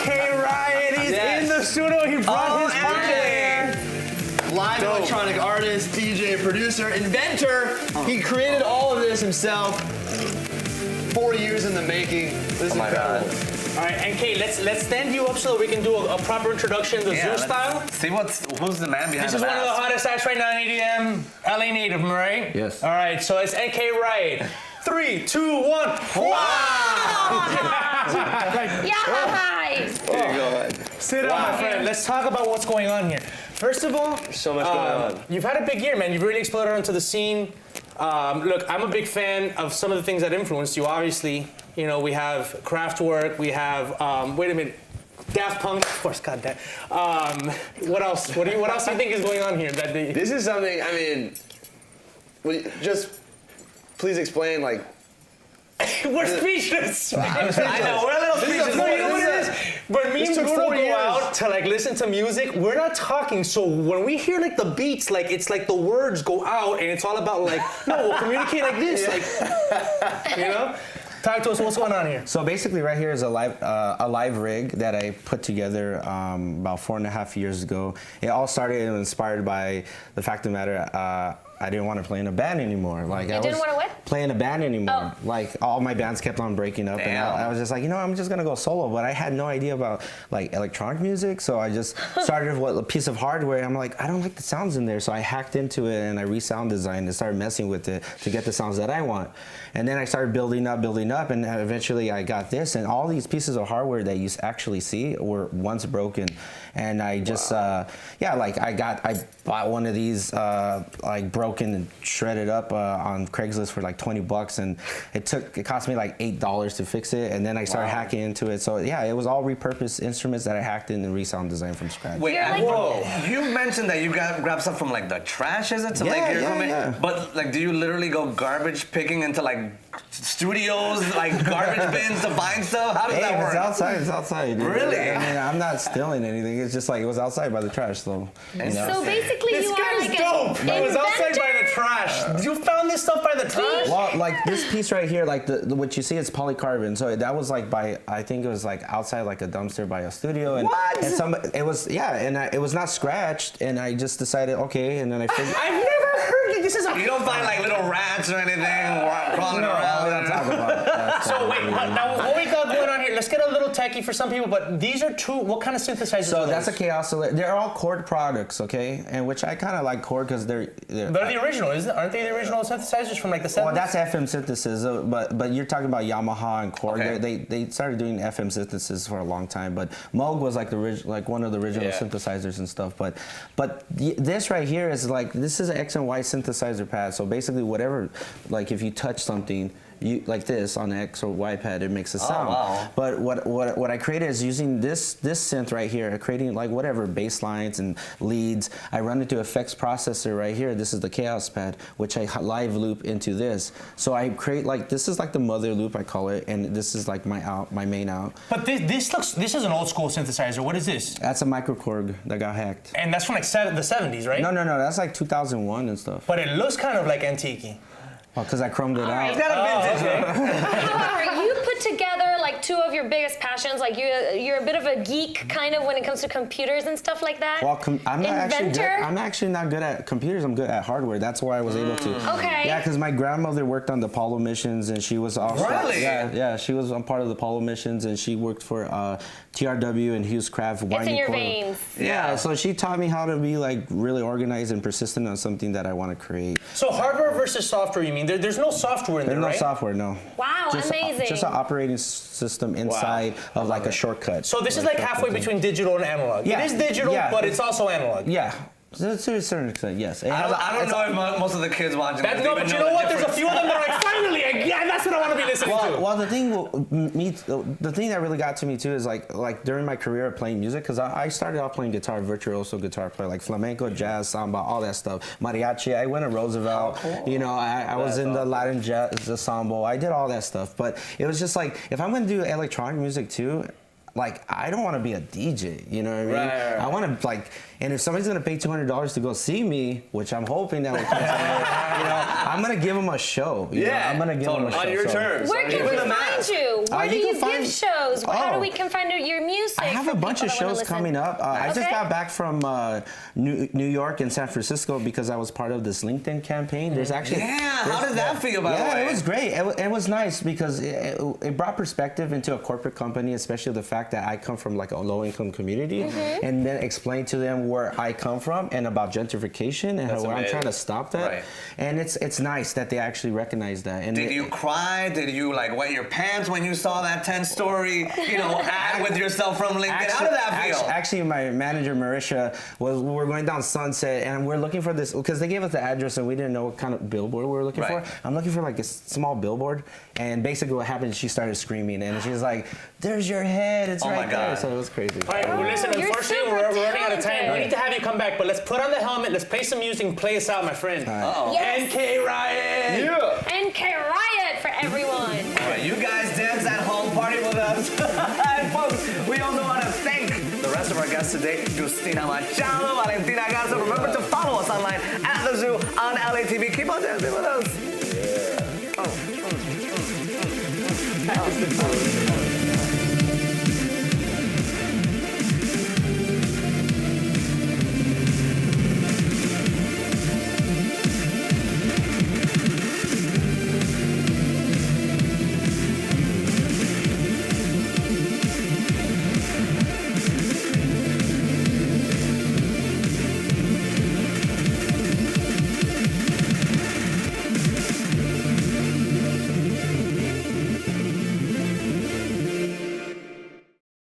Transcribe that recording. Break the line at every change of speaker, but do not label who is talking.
NK Riot, he's in the studio. He brought his partner.
Live electronic artist, DJ, producer, inventor. He created all of this himself. 4 years in the making. This is incredible.
All right, NK, let's stand you up so that we can do a proper introduction, the zoo style.
See who's the man behind
This is one of the hottest acts right now in EDM. LA native, right?
Yes.
All right, so it's NK Riot. 3, 2, 1. Wow!
There you go.
Sit down, my friend. Let's talk about what's going on here. First of all,
So much going on.
you've had a big year, man. You've really exploded onto the scene. Look, I'm a big fan of some of the things that influenced you. Obviously, you know, we have Kraftwerk, we have, wait a minute, Daft Punk, of course, goddamn. What else? What else do you think is going on here?
This is something, I mean, just please explain, like,
we're speechless.
I know, we're a little speechless.
No, you know what it is? When me and Bruno go out to like listen to music, we're not talking. So when we hear like the beats, like it's like the words go out, and it's all about like, no, we'll communicate like this, like, you know. Talk to us. What's going on here?
So basically, right here is a live rig that I put together about 4.5 years ago. It all started and inspired by the fact of the matter. I didn't want to play in a band anymore. Like
You didn't want to what?
play in a band anymore.
Oh.
Like all my bands kept on breaking up, and I was just like, you know, I'm just gonna go solo. But I had no idea about like electronic music, so I just started with a piece of hardware. I'm like, I don't like the sounds in there, so I hacked into it and I re-sound designed and started messing with it to get the sounds that I want. And then I started building up, and eventually I got this. And all these pieces of hardware that you actually see were once broken. And I just, I bought one of these like broken and shredded up on Craigslist for like $20, and it cost me like $8 to fix it. And then I started hacking into it. So yeah, it was all repurposed instruments that I hacked in and resound designed from scratch.
Wait, you mentioned that you grab stuff from like the trash, is it? So
Yeah.
But like, do you literally go garbage picking into like studios, like garbage bins to find stuff? How does that work?
It's outside.
Really?
I mean, I'm not stealing anything. It's just like it was outside by the trash, so. You know.
So basically,
This
you are
guy's
like
dope. It was outside by the trash. You found this stuff by the trash?
Well, like this piece right here, like what you see, it's polycarbon. So that was like I think it was like outside like a dumpster by a studio, and it was not scratched, and I just decided and then I figured.
I've never heard it. This is
You don't find like little rats or anything crawling around.
We don't talk about that.
So wait, now what we got going on here? Let's get a little techie for some people, but these are two. What kind of synthesizers?
So
are
that's a
those?
chaos. They're all Chord products, okay, and which I kind of like Chord because they're
They're the original, aren't they? The original synthesizers from like the 70s.
Well, that's FM synthesis, but you're talking about Yamaha and Korg.
Okay.
They started doing FM synthesis for a long time, but Moog was like one of the original synthesizers and stuff. But this right here is like this is an X and Y synthesizer pad. So basically, whatever, like if you touch something. You like this on the X or Y pad, it makes a sound.
Oh, wow.
But what I created is using this synth right here, creating like whatever bass lines and leads. I run into effects processor right here. This is the Chaos pad, which I live loop into this. So I create like this is like the mother loop I call it, and this is like my main out.
But this is an old school synthesizer. What is this?
That's a microKORG that got hacked.
And that's from like the 70s, right?
No, that's like 2001 and stuff.
But it looks kind of like antique.
Well, because I chromed it out.
It's got a vintage.
However, you put together like two of your biggest passions. Like you're a bit of a geek, kind of, when it comes to computers and stuff like that.
Well, I'm
Inventor?
actually not good at computers. I'm good at hardware. That's why I was able to.
Okay.
Yeah, because my grandmother worked on the Apollo missions, and she was also.
Really?
Yeah, she was a part of the Apollo missions, and she worked for TRW and Hughes Craft.
It's in your veins.
Yeah, so she taught me how to be like really organized and persistent on something that I want to create.
So hardware versus software, you mean? There's no software in there,
There's no
right?
software, no.
Wow, amazing.
Just an operating system inside of like a shortcut.
So this is like halfway between digital and analog.
Yeah.
It is digital, but it's also analog.
Yeah. To a certain extent, yes.
I don't know if most of the kids watching this
No,
even
but you
know
know
the
what? There's a
difference.
few of them that are like, finally, that's what I want to be listening to.
Well, the thing that really got to me too is like during my career of playing music, because I started off playing guitar, virtuoso guitar player, like flamenco, jazz, samba, all that stuff, mariachi. I went to Roosevelt.
Cool.
You know, I was in the Latin jazz ensemble. I did all that stuff, but it was just like if I'm gonna do electronic music too. Like, I don't want to be a DJ, you know what I mean?
Right.
I want to, like, and if somebody's going to pay $200 to go see me, which I'm hoping that will come you know, I'm going to give them a show. You know? I'm going to give them a show.
On your terms.
Where can we find you? Where do you give shows? How do we can find your music? say?
I have
for
a bunch
people
of
that wanna
shows
listen?
coming up. I just
Okay.
got back from New York and San Francisco because I was part of this LinkedIn campaign. There's actually
How did that feel, by the way?
Yeah, it was great. It was nice because it brought perspective into a corporate company, especially the fact that I come from like a low-income community, and then explain to them where I come from and about gentrification and
That's
where I'm
amazing.
trying to stop that.
Right.
And it's nice that they actually recognize that. And
Did you cry? Did you like wet your pants when you saw that 10-story, ad with yourself from LinkedIn? How did that feel?
Actually, my manager Marisha we were going down Sunset and we're looking for this because they gave us the address and we didn't know what kind of billboard we were looking
Right.
for. I'm looking for like a small billboard, and basically what happened is she started screaming and she was like, "There's your head! It's
Oh my
right there!"
God.
So it was crazy.
All right, well, listen,
You're
unfortunately,
super
we're running out of time.
talented.
We need to have you come back, but let's put on the helmet, let's play some music, and play us out, my friend.
Yes.
NK Riot!
Yeah.
NK Riot for everyone.
All right, you guys dance at home, party with us. And folks, we also want to thank the rest of our guests today, Justina Machado, Valentina Garza. Remember to follow us online at The Zoo on LATV. Keep on dancing with us.